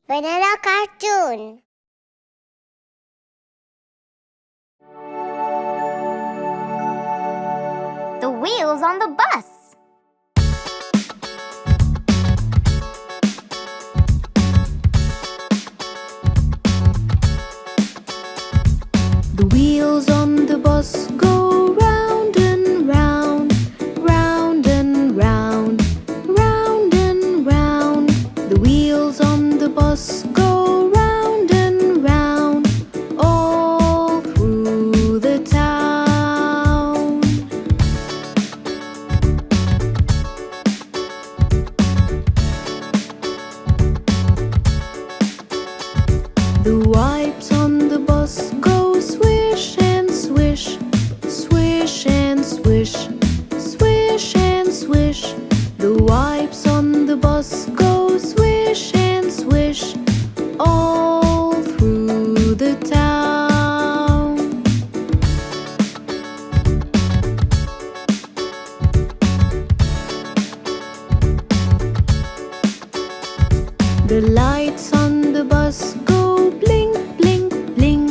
Banana cartoon. The wheels on the bus. The wheels on the bus go round and round, round and round, round and round. The wheels on the bus go round and round, all through the town. The wipes on the bus go swish and swish, swish and swish, swish and swish. The wipes on the bus go swish and swish, all through the town. The lights on the bus go blink, blink, blink,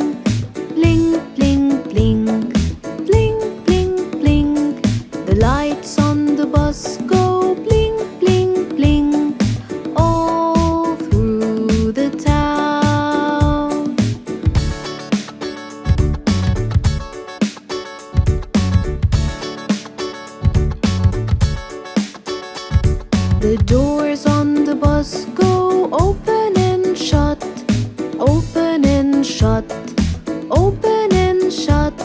blink, blink, blink, blink, blink, blink. The lights on the bus go blink, blink, blink, all through the town. The doors on the bus go open and shut, open and shut, open and shut.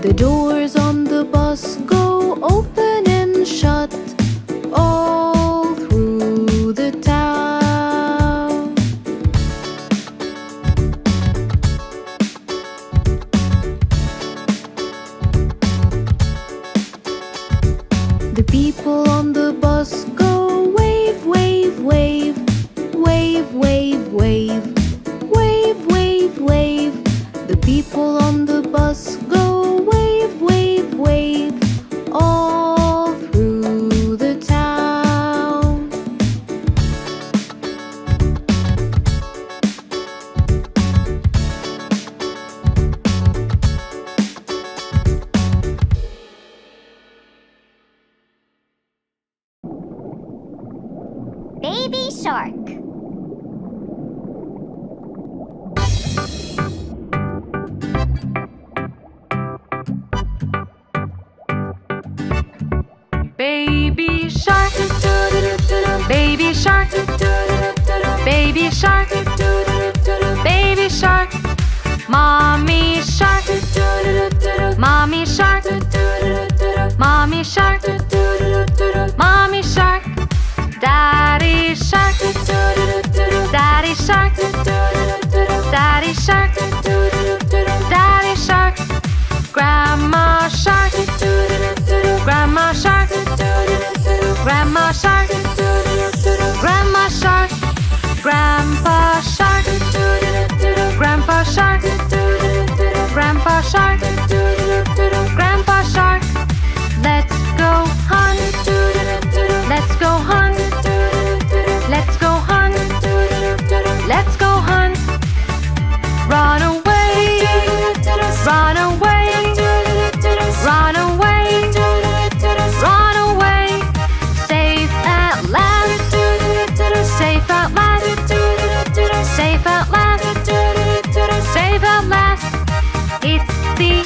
The doors on the bus go open and shut, all through the town. The people on the bus go wave, wave, wave, wave, wave, wave, wave, wave, wave. The people on the bus go wave, wave, wave, all through the town. Baby shark. Baby shark, baby shark, baby shark, baby shark, mommy shark, mommy shark, mommy shark, mommy shark, daddy shark, daddy shark, daddy shark, daddy shark, grandma shark, grandma shark, grandma shark, grandma shark, grandpa shark, grandpa shark, grandpa shark, grandpa shark. Let's go hunt, let's go hunt, let's go hunt, let's go hunt. Run away, run away, run away, run away. Safe at last, safe at last, safe at last, safe at last. It's the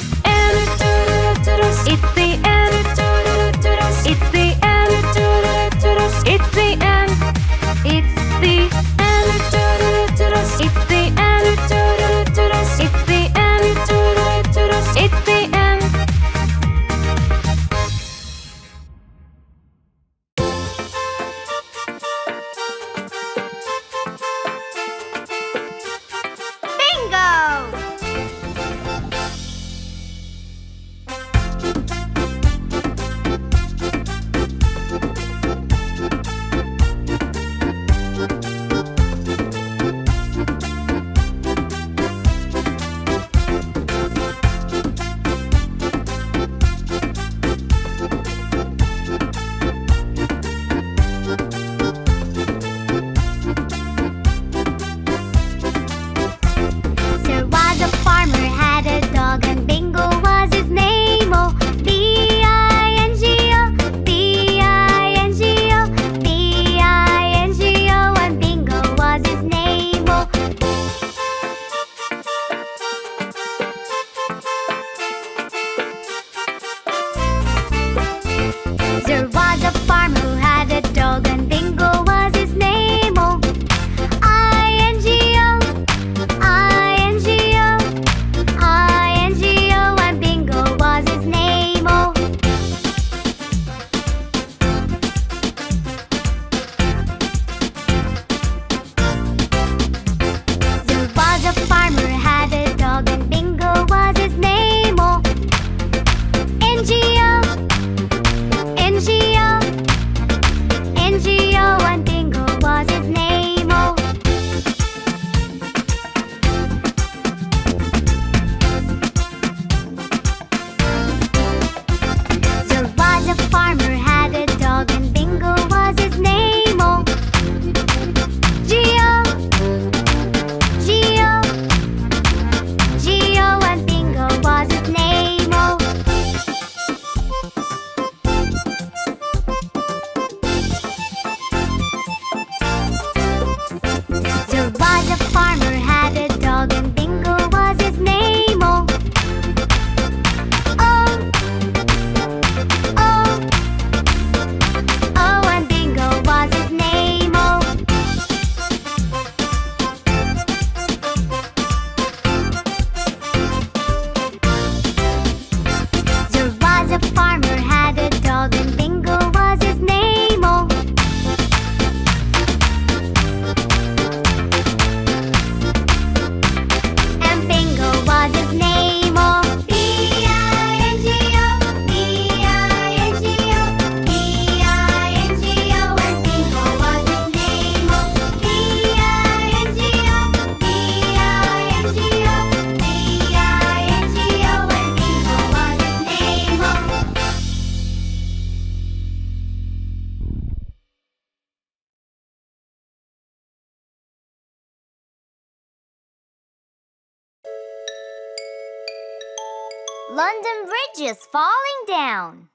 a farmer who had a dog, and Bingo was his name. Oh, I-N-G-O, I-N-G-O, I-N-G-O, and Bingo was his name. Oh, there was a farmer who had a dog, and Bingo was his name. Oh, N-G-O, N-G-O, N-G-O, and Bingo was his name. Oh, there was a farmer had a dog, and Bingo was his name. Oh, G-O, G-O, G-O, and Bingo was his name. Oh, there was a farmer had a dog, and Bingo was his name. Oh, oh, oh, oh, and Bingo was his name. Oh, there was a farmer had a dog, and Bingo was his name. Oh, and Bingo was his name. Oh, B-I-N-G-O, B-I-N-G-O, B-I-N-G-O, and Bingo was his name. Oh, B-I-N-G-O, B-I-N-G-O, B-I-N-G-O, and Bingo was his name. Oh. London Bridge is falling down.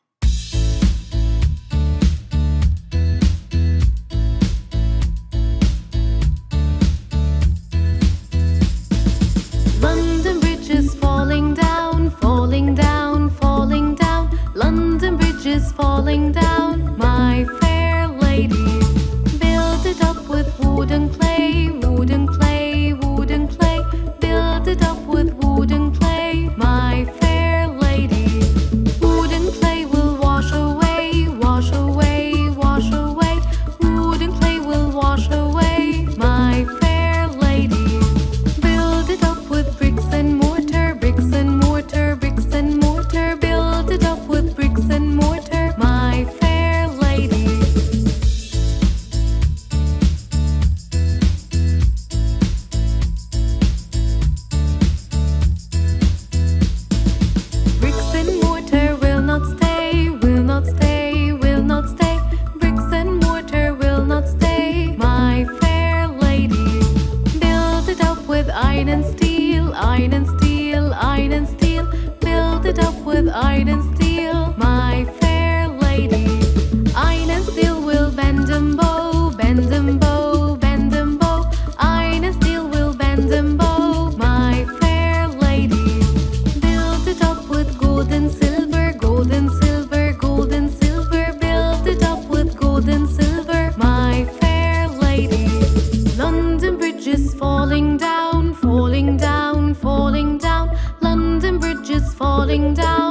London Bridge is falling down, falling down, falling down. London Bridge is falling down, my fair lady. Build it up with wooden clay, wooden clay, wooden clay. Build it up with wooden clay, my fair lady. Wooden clay will wash away, wash away, wash away. Wooden clay will wash away, my fair lady. Build it up with bricks and mortar, bricks and mortar, bricks and mortar. Build it up with bricks and mortar, my fair lady. Bricks and mortar will not stay, will not stay, will not stay. Bricks and mortar will not stay, my fair lady. Build it up with iron and steel, iron and steel, iron and steel. Build it up with iron and steel, my fair lady. Iron and steel will bend and bow, bend and bow, bend and bow. Iron and steel will bend and bow, my fair lady. Build it up with gold and silver, gold and silver, gold and silver. Build it up with gold and silver, my fair lady. London Bridge is falling down, falling down, falling down. London Bridge is falling down.